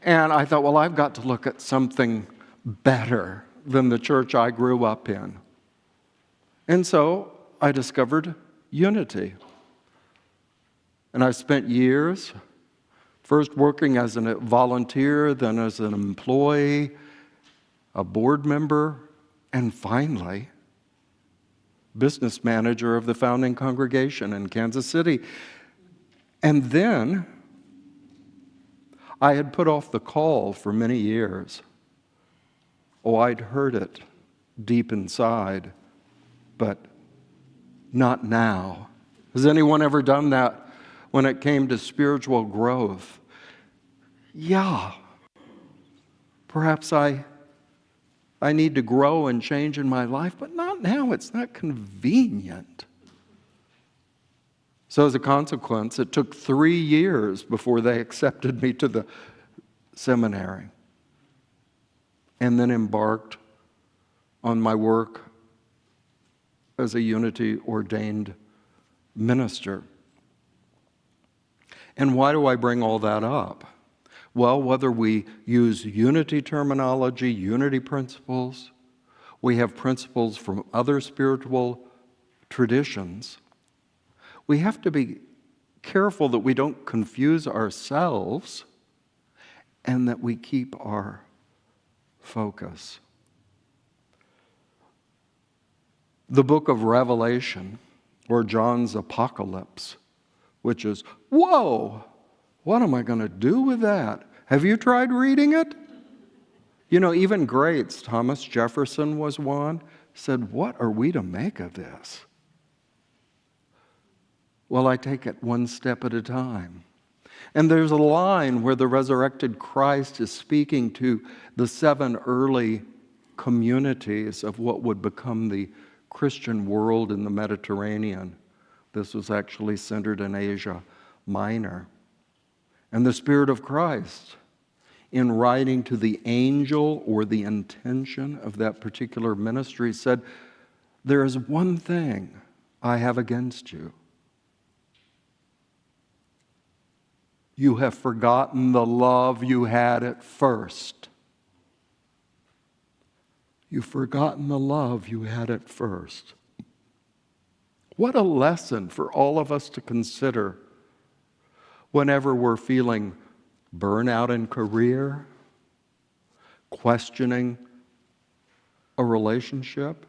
And I thought, well, I've got to look at something better than the church I grew up in. And so I discovered unity. And I spent years, first working as a volunteer, then as an employee, a board member, and finally, business manager of the founding congregation in Kansas City. And then I had put off the call for many years. Oh, I'd heard it deep inside, but not now. Has anyone ever done that when it came to spiritual growth? Yeah. Perhaps I need to grow and change in my life, but not now. It's not convenient. So as a consequence, it took 3 years before they accepted me to the seminary, and then embarked on my work as a Unity ordained minister. And why do I bring all that up? Well, whether we use unity terminology, unity principles, we have principles from other spiritual traditions, we have to be careful that we don't confuse ourselves and that we keep our focus. The book of Revelation, or John's Apocalypse, which is, whoa, what am I going to do with that? Have you tried reading it? You know, even greats, Thomas Jefferson was one, said, what are we to make of this? Well, I take it one step at a time. And there's a line where the resurrected Christ is speaking to the 7 early communities of what would become the Christian world in the Mediterranean. This was actually centered in Asia Minor. And the Spirit of Christ, in writing to the angel or the intention of that particular ministry, said, there is one thing I have against you. You have forgotten the love you had at first. You've forgotten the love you had at first. What a lesson for all of us to consider whenever we're feeling burnout in career, questioning a relationship,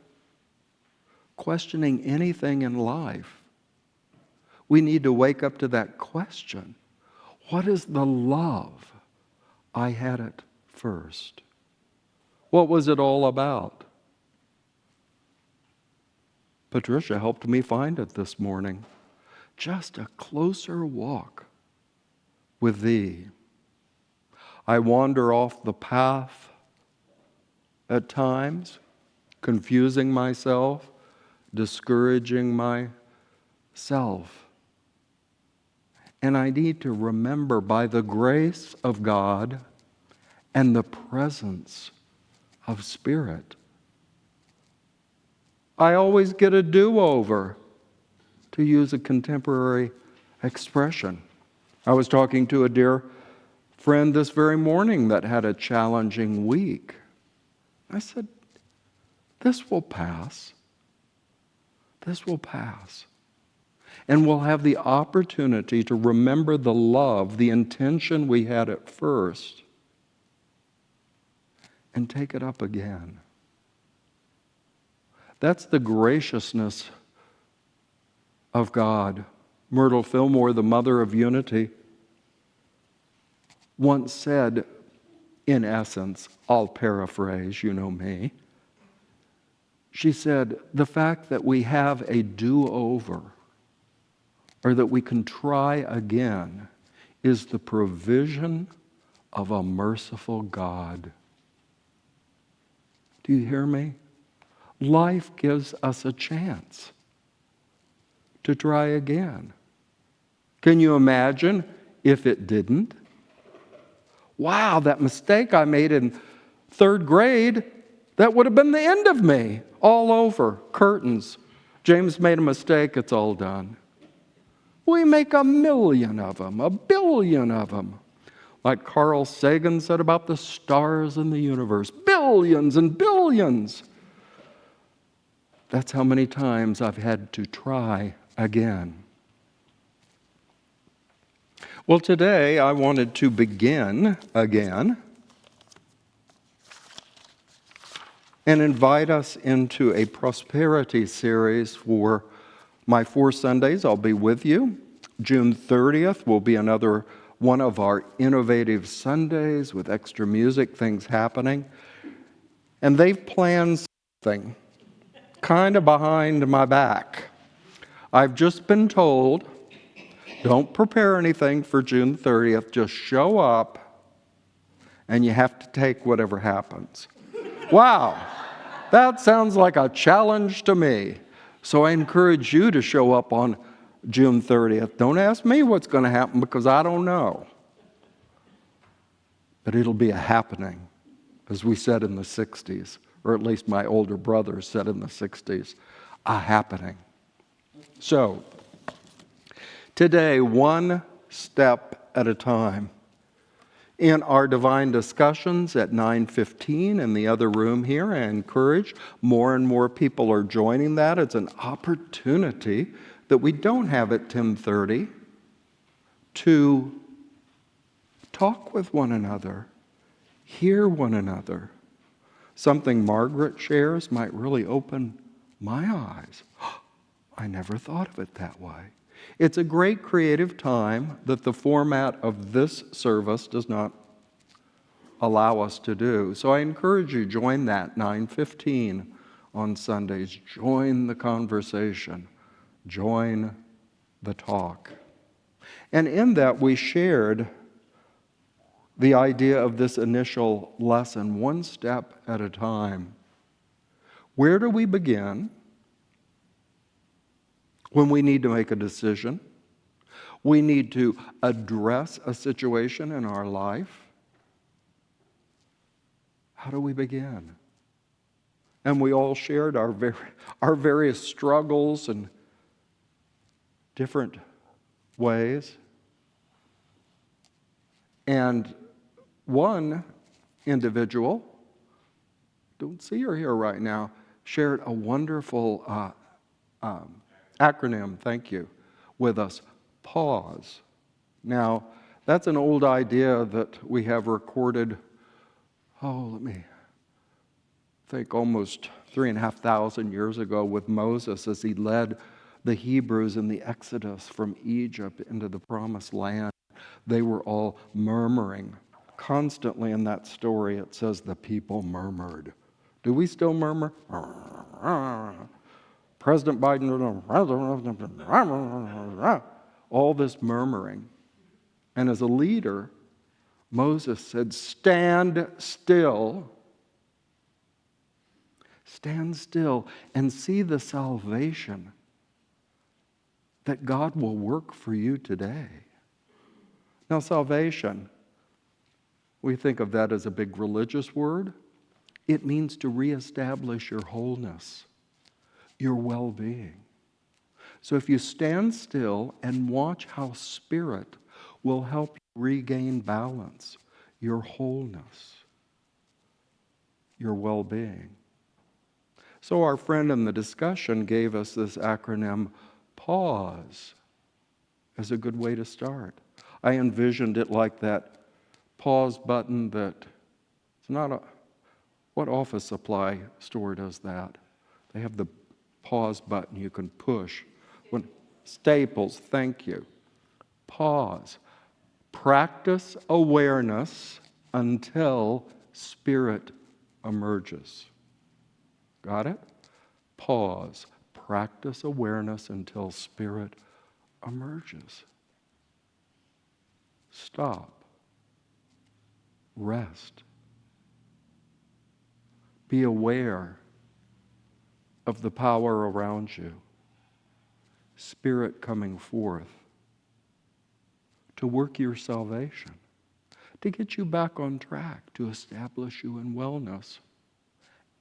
questioning anything in life. We need to wake up to that question. What is the love I had at first? What was it all about? Patricia helped me find it this morning. Just a closer walk with Thee. I wander off the path at times, confusing myself, discouraging myself. And I need to remember, by the grace of God and the presence of Spirit, I always get a do-over, to use a contemporary expression. I was talking to a dear friend this very morning that had a challenging week. I said, this will pass. This will pass. And we'll have the opportunity to remember the love, the intention we had at first, and take it up again. That's the graciousness of God. Myrtle Fillmore, the mother of unity, once said, in essence, I'll paraphrase, you know me. She said, the fact that we have a do-over, or that we can try again, is the provision of a merciful God. Do you hear me? Life gives us a chance to try again. Can you imagine if it didn't? Wow, that mistake I made in 3rd grade, that would have been the end of me. All over, curtains. James made a mistake, it's all done. We make 1 million of them, 1 billion of them. Like Carl Sagan said about the stars in the universe, billions and billions. That's how many times I've had to try again. Well, today I wanted to begin again and invite us into a prosperity series for my 4 Sundays. I'll be with you. June 30th will be another one of our innovative Sundays with extra music, things happening. And they've planned something kind of behind my back. I've just been told, don't prepare anything for June 30th, just show up and you have to take whatever happens. Wow, that sounds like a challenge to me. So I encourage you to show up on June 30th. Don't ask me what's going to happen because I don't know. But it'll be a happening, as we said in the 60s, or at least my older brother said in the 60s, a happening. So, today, one step at a time. In our divine discussions at 9:15 in the other room here, I encourage more and more people are joining that. It's an opportunity that we don't have at 10:30 to talk with one another, hear one another. Something Margaret shares might really open my eyes. I never thought of it that way. It's a great creative time that the format of this service does not allow us to do. So I encourage you, join that 9:15 on Sundays. Join the conversation. Join the talk. And in that we shared the idea of this initial lesson, one step at a time. Where do we begin when we need to make a decision? We need to address a situation in our life. How do we begin? And we all shared our various struggles and different ways. And one individual, don't see her here right now, shared a wonderful acronym, thank you, with us, PAUSE. Now, that's an old idea that we have recorded, let me think, almost 3,500 years ago with Moses as he led the Hebrews in the Exodus from Egypt into the Promised Land. They were all murmuring. Constantly in that story, it says the people murmured. Do we still murmur? President Biden, all this murmuring. And as a leader, Moses said, stand still. Stand still and see the salvation that God will work for you today. Now, salvation, we think of that as a big religious word. It means to reestablish your wholeness, your well-being. So if you stand still and watch how Spirit will help you regain balance, your wholeness, your well-being. So our friend in the discussion gave us this acronym, PAUSE, as a good way to start. I envisioned it like that pause button that, it's not a, what office supply store does that? They have the pause button you can push. Staples, thank you. Pause. Practice awareness until Spirit emerges. Got it? Pause. Practice awareness until Spirit emerges. Stop. Rest. Be aware of the power around you. Spirit coming forth to work your salvation, to get you back on track, to establish you in wellness.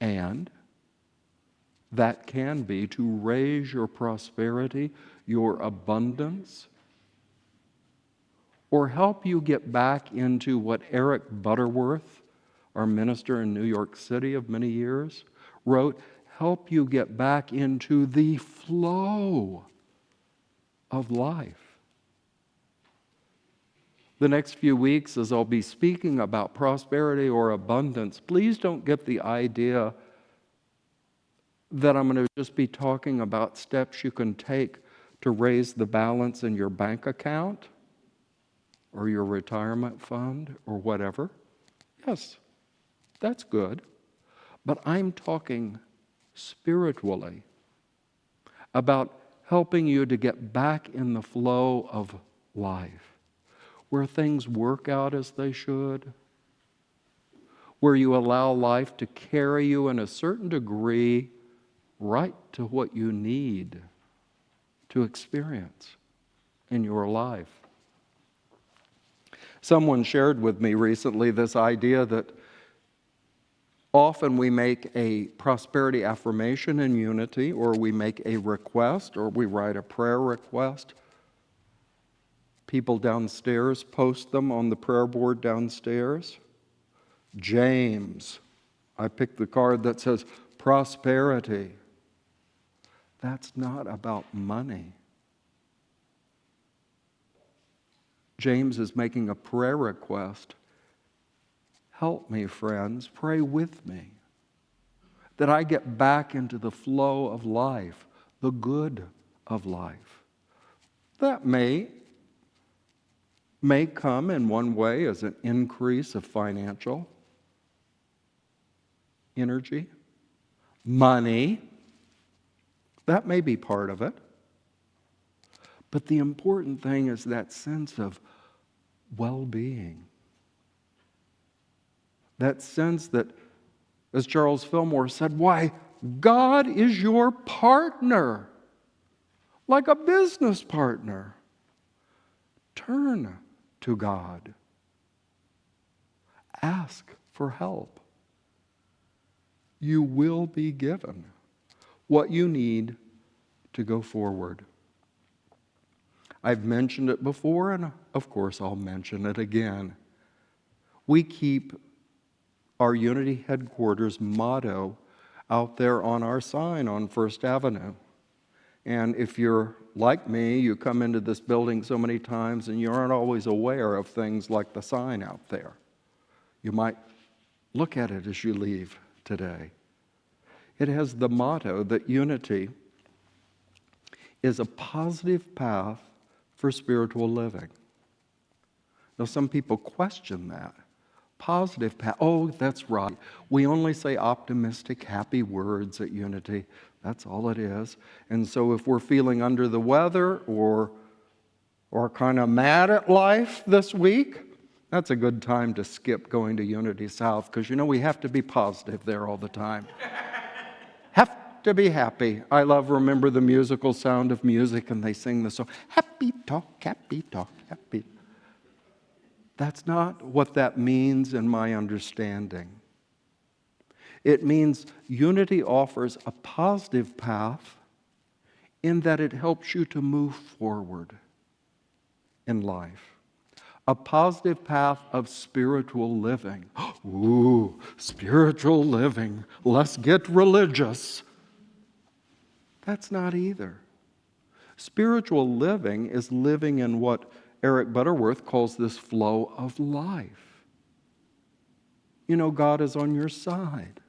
And that can be to raise your prosperity, your abundance, or help you get back into what Eric Butterworth, our minister in New York City of many years, wrote, help you get back into the flow of life. The next few weeks, as I'll be speaking about prosperity or abundance, please don't get the idea that I'm going to just be talking about steps you can take to raise the balance in your bank account or your retirement fund or whatever. Yes, that's good. But I'm talking spiritually about helping you to get back in the flow of life, where things work out as they should, where you allow life to carry you in a certain degree right to what you need to experience in your life. Someone shared with me recently this idea that often we make a prosperity affirmation in unity, or we make a request, or we write a prayer request. People downstairs post them on the prayer board downstairs. James, I picked the card that says prosperity. That's not about money. James is making a prayer request. Help me, friends, pray with me, that I get back into the flow of life, the good of life. That may come in one way as an increase of financial energy, money. That may be part of it. But the important thing is that sense of well-being. That sense that, as Charles Fillmore said, why, God is your partner, like a business partner. Turn to God. Ask for help. You will be given what you need to go forward. I've mentioned it before, and of course I'll mention it again. We keep our Unity headquarters motto out there on our sign on First Avenue. And if you're like me, you come into this building so many times and you aren't always aware of things like the sign out there. You might look at it as you leave today. It has the motto that unity is a positive path for spiritual living. Now, some people question that. Positive path. Oh, that's right. We only say optimistic, happy words at Unity. That's all it is. And so if we're feeling under the weather or kind of mad at life this week, that's a good time to skip going to Unity South, because we have to be positive there all the time. Have to be happy. I love Remember the Musical Sound of Music, and they sing the song, happy talk, happy talk, happy. That's not what that means in my understanding. It means unity offers a positive path in that it helps you to move forward in life. A positive path of spiritual living. Ooh, spiritual living. Let's get religious. That's not either. Spiritual living is living in what Eric Butterworth calls this flow of life. God is on your side.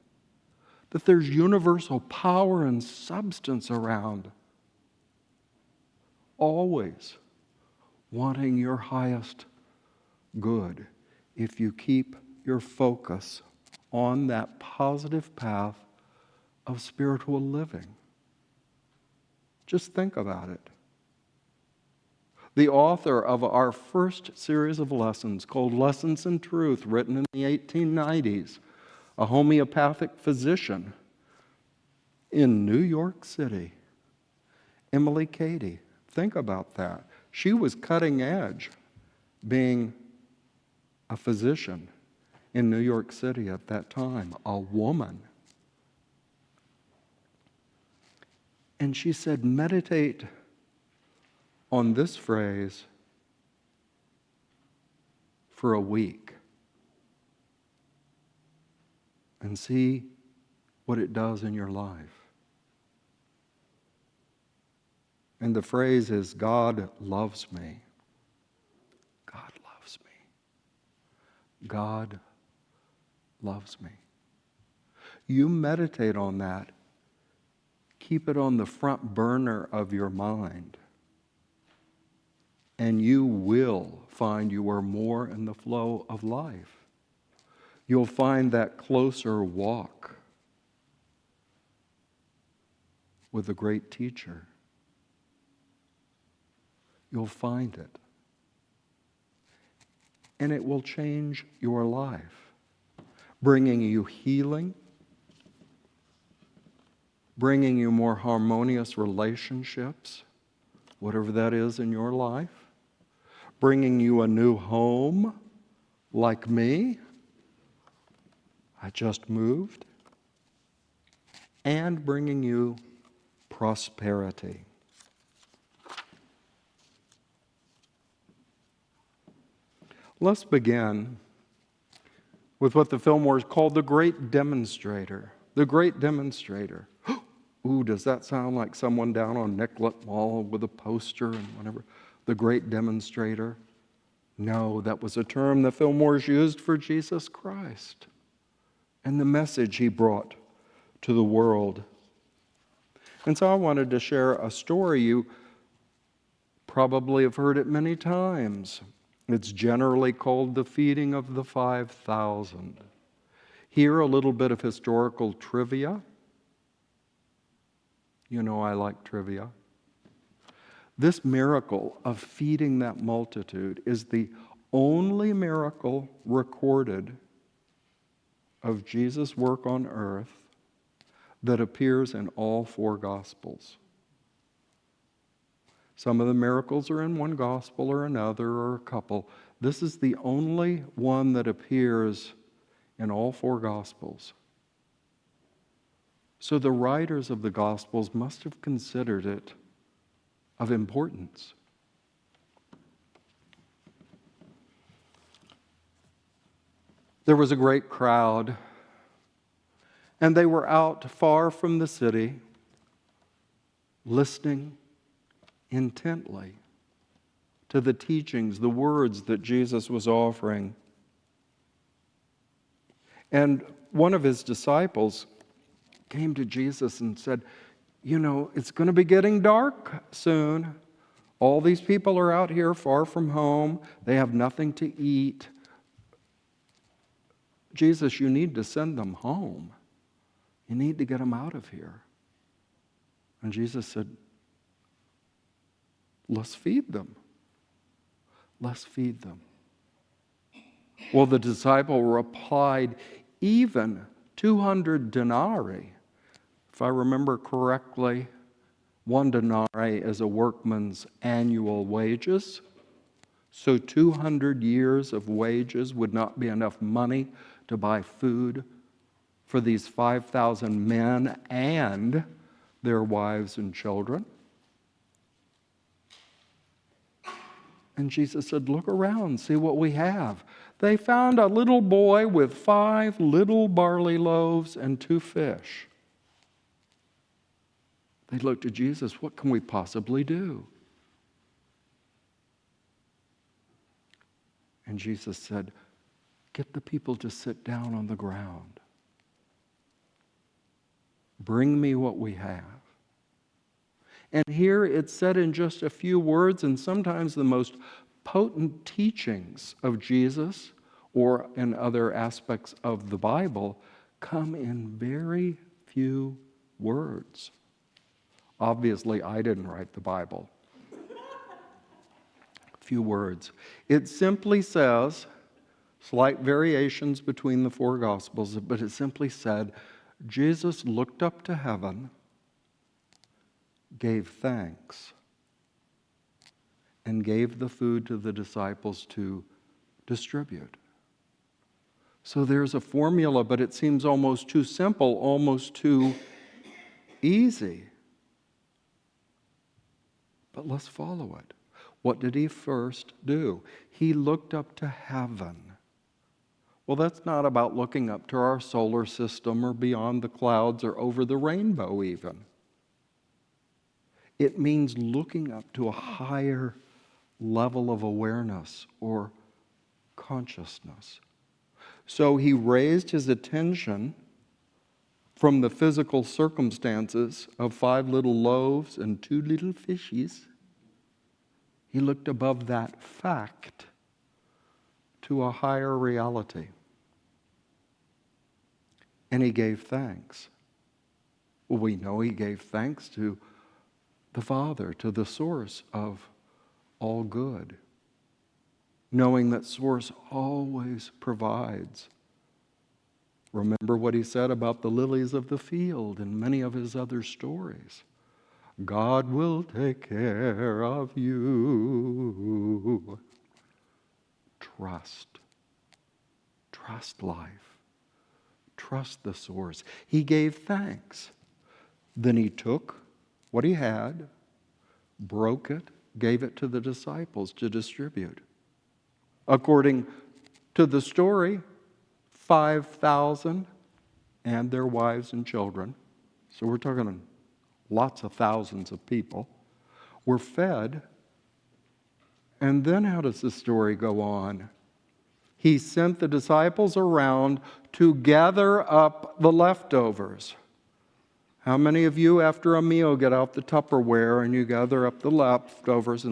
That there's universal power and substance around. Always wanting your highest good if you keep your focus on that positive path of spiritual living. Just think about it. The author of our first series of lessons, called Lessons in Truth, written in the 1890s, a homeopathic physician in New York City, Emily Cady. Think about that. She was cutting edge, being a physician in New York City at that time, a woman. And she said, meditate on this phrase: for a week and see what it does in your life. And the phrase is, God loves me. God loves me. God loves me. You meditate on that. Keep it on the front burner of your mind. And you will find you are more in the flow of life. You'll find that closer walk with a great teacher. You'll find it. And it will change your life, bringing you healing, bringing you more harmonious relationships, whatever that is in your life, bringing you a new home like me. I just moved. And bringing you prosperity. Let's begin with what the Fillmores called the great demonstrator. The great demonstrator. Ooh, does that sound like someone down on Nicollet Mall with a poster and whatever? The great demonstrator? No, that was a term the Fillmores used for Jesus Christ and the message he brought to the world. And so I wanted to share a story. You probably have heard it many times. It's generally called the feeding of the 5,000. Here, a little bit of historical trivia. You know I like trivia. This miracle of feeding that multitude is the only miracle recorded of Jesus' work on earth that appears in all four Gospels. Some of the miracles are in one gospel or another or a couple. This is the only one that appears in all four Gospels. So the writers of the Gospels must have considered it of importance. There was a great crowd, and they were out far from the city, listening intently to the teachings, the words that Jesus was offering. And one of his disciples came to Jesus and said, you know, it's going to be getting dark soon. All these people are out here far from home. They have nothing to eat. Jesus, you need to send them home. You need to get them out of here. And Jesus said, let's feed them. Let's feed them. Well, the disciple replied, even 200 denarii. If I remember correctly, 1 denarii is a workman's annual wages. So 200 years of wages would not be enough money to buy food for these 5,000 men and their wives and children. And Jesus said, look around, see what we have. They found a little boy with 5 little barley loaves and 2 fish. They looked at Jesus, what can we possibly do? And Jesus said, get the people to sit down on the ground. Bring me what we have. And here it's said in just a few words, and sometimes the most potent teachings of Jesus or in other aspects of the Bible come in very few words. Obviously, I didn't write the Bible. Few words. It simply says, slight variations between the 4 Gospels, but it simply said, Jesus looked up to heaven, gave thanks, and gave the food to the disciples to distribute. So there's a formula, but it seems almost too simple, almost too easy. But let's follow it. What did he first do? He looked up to heaven. Well, that's not about looking up to our solar system or beyond the clouds or over the rainbow even. It means looking up to a higher level of awareness or consciousness. So he raised his attention from the physical circumstances of 5 little loaves and 2 little fishes. He looked above that fact to a higher reality. And he gave thanks. Well, we know he gave thanks to the Father, to the source of all good, knowing that source always provides. Remember what he said about the lilies of the field and many of his other stories. God will take care of you. Trust. Trust life. Trust the source. He gave thanks. Then he took what he had, broke it, gave it to the disciples to distribute. According to the story, 5,000 and their wives and children, so we're talking lots of thousands of people, were fed. And then how does the story go on? He sent the disciples around to gather up the leftovers. How many of you, after a meal, get out the Tupperware and you gather up the leftovers?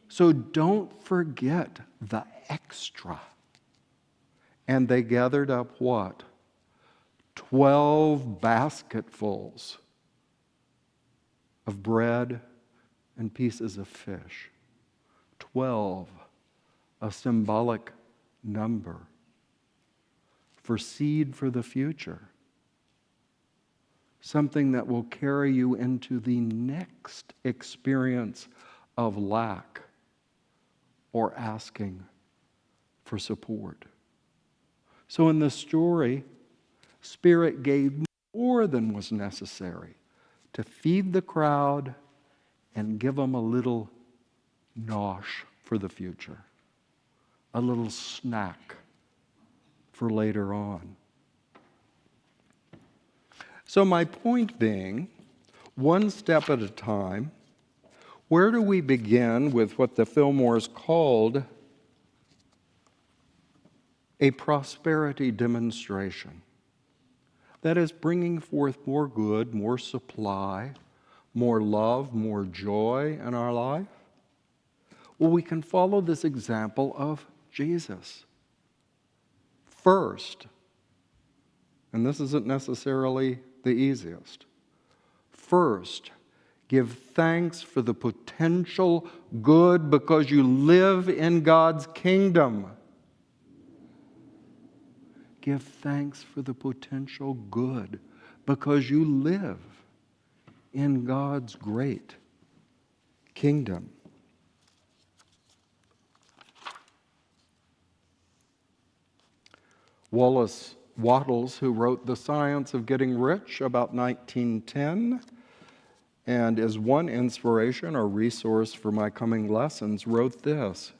So don't forget the extra. And they gathered up what? 12 basketfuls of bread and pieces of fish. 12, a symbolic number for seed for the future. Something that will carry you into the next experience of lack or asking for support. So in the story, Spirit gave more than was necessary to feed the crowd and give them a little nosh for the future, a little snack for later on. So my point being, one step at a time, where do we begin with what the Fillmores called a prosperity demonstration? That is bringing forth more good, more supply, more love, more joy in our life. Well, we can follow this example of Jesus. First, and this isn't necessarily the easiest. First, give thanks for the potential good because you live in God's kingdom. Give thanks for the potential good because you live in God's great kingdom. Wattles, who wrote The Science of Getting Rich about 1910, and is one inspiration or resource for my coming lessons, wrote this: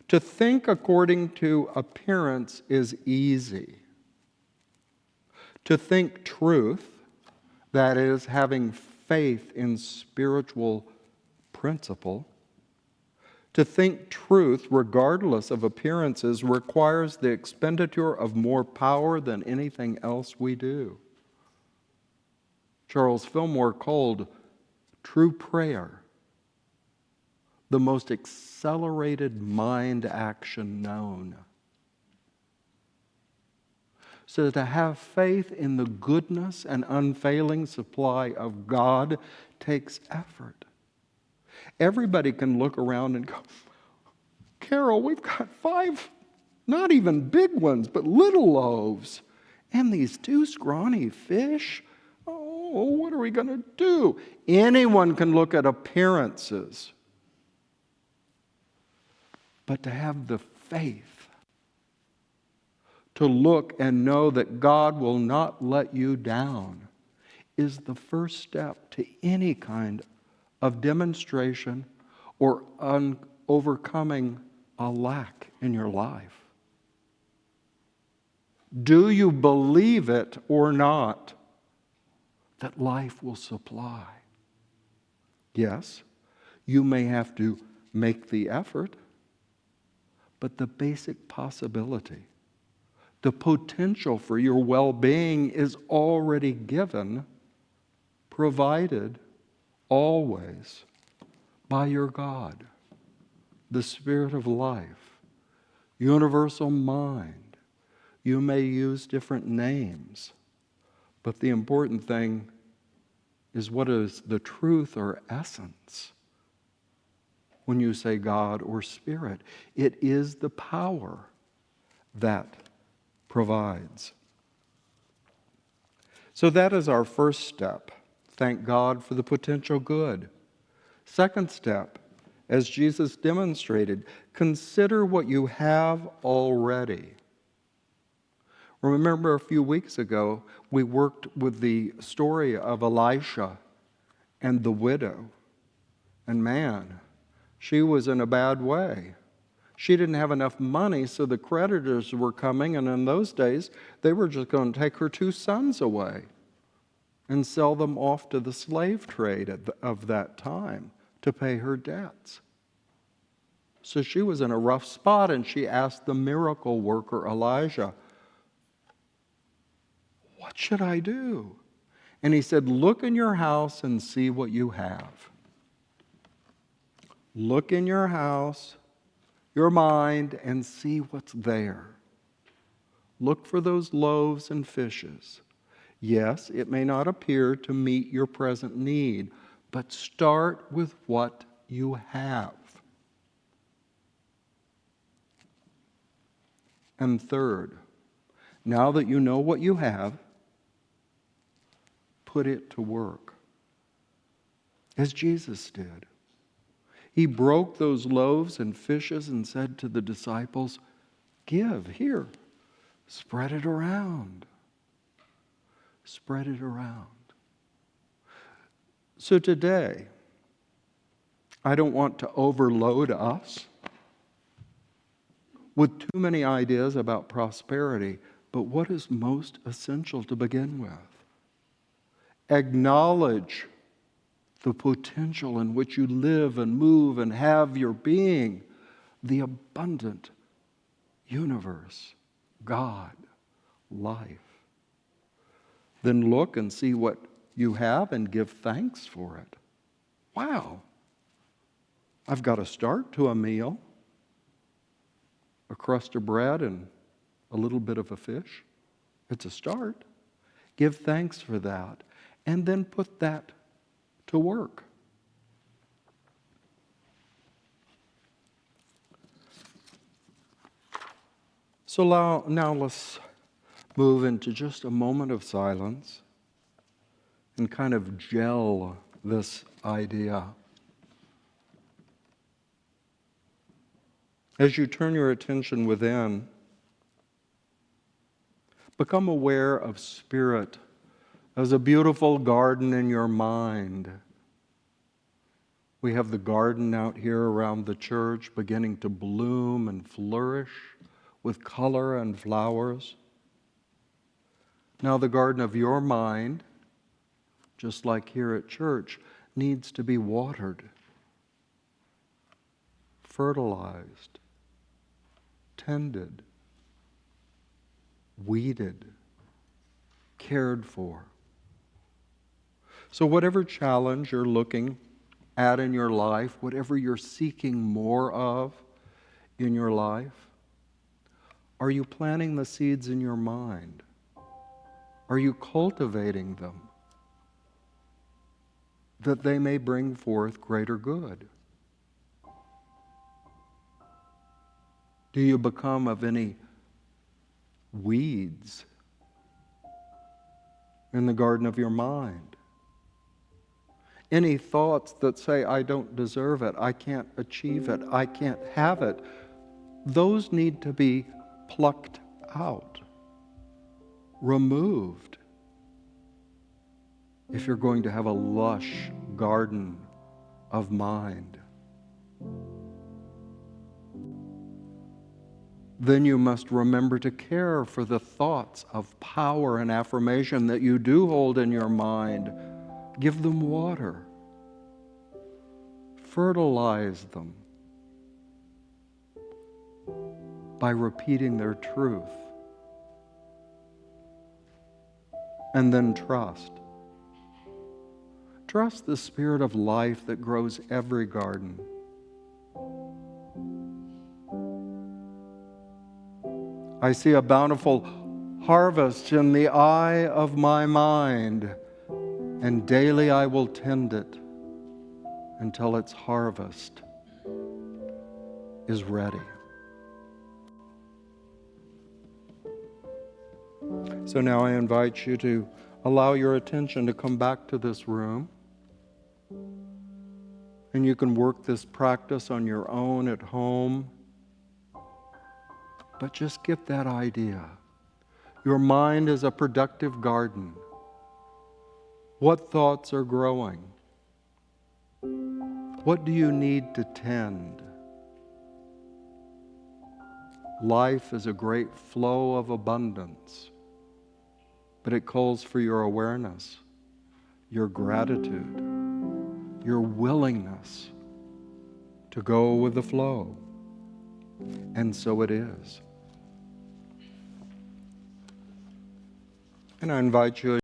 "To think according to appearance is easy. To think truth, that is, having faith in spiritual principle, to think truth regardless of appearances requires the expenditure of more power than anything else we do." Charles Fillmore called true prayer the most accelerated mind action known. So to have faith in the goodness and unfailing supply of God takes effort. Everybody can look around and go, "Carol, we've got 5, not even big ones, but little loaves, and these 2 scrawny fish. Oh, what are we going to do?" Anyone can look at appearances. But to have the faith to look and know that God will not let you down is the first step to any kind of demonstration or overcoming a lack in your life? Do you believe it or not that life will supply? Yes, you may have to make the effort, but the basic possibility, the potential for your well-being is already given, provided always by your God, the Spirit of life, universal mind. You may use different names, but the important thing is what is the truth or essence when you say God or Spirit. It is the power that provides. So that is our first step. Thank God for the potential good. Second step, as Jesus demonstrated, consider what you have already. Remember a few weeks ago, we worked with the story of Elisha and the widow. And man, she was in a bad way. She didn't have enough money, so the creditors were coming, and in those days, they were just going to take her 2 sons away and sell them off to the slave trade of that time to pay her debts. So she was in a rough spot, and she asked the miracle worker Elijah, "What should I do?" And he said, "Look in your house and see what you have." Look in your house, your mind, and see what's there. Look for those loaves and fishes. Yes, it may not appear to meet your present need, but start with what you have. And third, now that you know what you have, put it to work, as Jesus did. He broke those loaves and fishes and said to the disciples, "Give, here, spread it around. Spread it around." So today, I don't want to overload us with too many ideas about prosperity, but what is most essential to begin with? Acknowledge the potential in which you live and move and have your being, the abundant universe, God, life. Then look and see what you have and give thanks for it. Wow, I've got a start to a meal, a crust of bread and a little bit of a fish. It's a start. Give thanks for that, and then put that to work. So now let's move into just a moment of silence and kind of gel this idea. As you turn your attention within, become aware of Spirit as a beautiful garden in your mind. We have the garden out here around the church beginning to bloom and flourish with color and flowers. Now the garden of your mind, just like here at church, needs to be watered, fertilized, tended, weeded, cared for. So whatever challenge you're looking at in your life, whatever you're seeking more of in your life, are you planting the seeds in your mind? Are you cultivating them that they may bring forth greater good? Do you become of any weeds in the garden of your mind? Any thoughts that say, "I don't deserve it, I can't achieve it, I can't have it," those need to be plucked out, removed, if you're going to have a lush garden of mind. then you must remember to care for the thoughts of power and affirmation that you do hold in your mind. Give them water. Fertilize them by repeating their truth. And then trust. Trust the spirit of life that grows every garden. I see a bountiful harvest in the eye of my mind, and daily I will tend it until its harvest is ready. So now I invite you to allow your attention to come back to this room. And you can work this practice on your own at home. But just get that idea. Your mind is a productive garden. What thoughts are growing? What do you need to tend? Life is a great flow of abundance, but it calls for your awareness, your gratitude, your willingness to go with the flow. And so it is. And I invite you